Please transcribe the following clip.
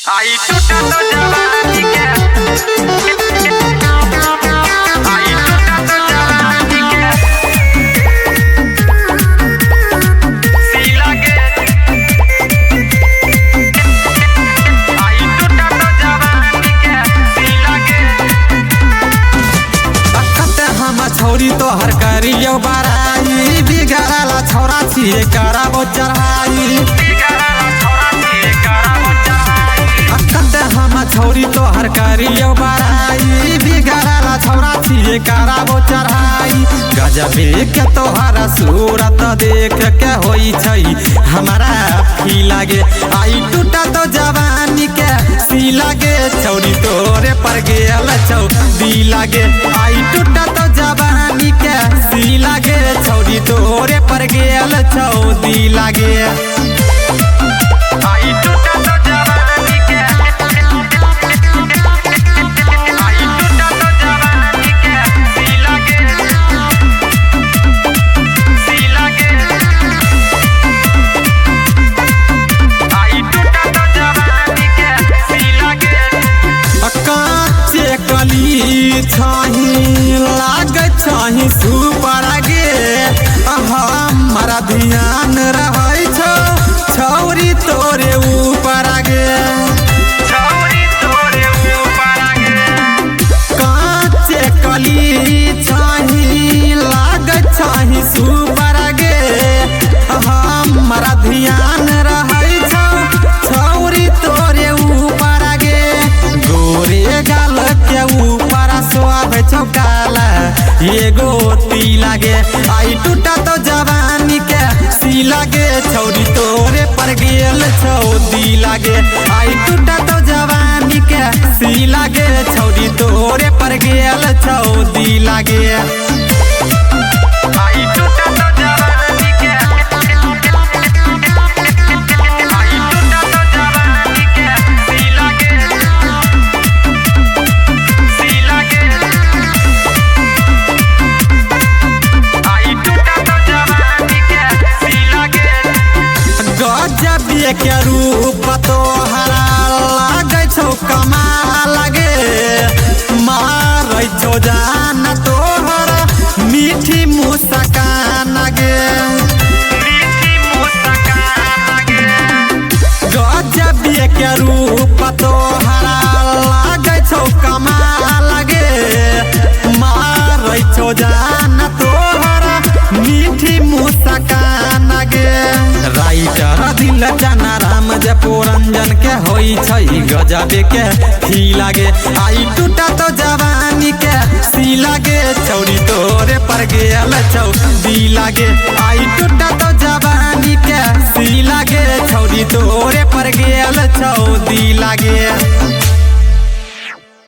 आई टूटा तो जवानी के आई टूटा तो जवानी के सी लगे आई टूटा तो जवानी के सी लगे अखत हम छोरी तो हर करियो बराई बिगड़ला छोरा छिए कराबो चढ़ाई छोरी तो हर करियो बराई बिगड़ला छोरा छिए कराबो चढ़ाई गजबे के तोहरा सूरत देख के होई छई हमारा फी लागे आई टूटा तो जवानी के सी लागे छोरी तोरे पर गेल छौ दी लागे आई टूटा तो जवानी के सी लागे छोरी तोरे पर गेल छौ दी लागे आई टूटा तो जवानी के आई टूटा तो जवानी के सी लगे आई टूटा तो जवानी के सी लगे काचे कली छही लाग छही सुपर गे हमारा ध्यान रहै छौ छौरी तोरे ऊपर गे छौरी तोरे ऊपर गे काचे कली छही लाग छही सुपर गे हमारा ध्यान रहै छौ छौरी तोरे ऊपर गे गोरे गाल के ऊपर स्वाद छौ काला एगो ती लागे आई टूटा तो जवानी के सी लागे छौरी तोरे पर गेल छौ दी लागे आई टूटा तो जवानी के सी लागे छौरी तोरे पर गेल छौ दी लागे आई टूटा तो जवानी के आई टूटा तो जवानी के सी लगे आई टूटा तो जवानी के सी लगे गजब के रूप तोहरा लागे छौ कमाल गे मारै छौ जान तोहरा मीठी मुस्कान गे मीठी मुस्कान गे गजब के रूप तोहरा लागे छौ कमाल गे मारै छौ जान तोहरा मीठी मुस्कान गे राइटर दिल जना राम जपुरंजन के होई छई गजबे के फी लागे आई टूटा तो जवानी के सी लागे छौरी तोरे पर गेल छौ दी लागे आई टूटा तो जवानी के सी लागे छौरी तोरे पर गेल छौ दी लागे।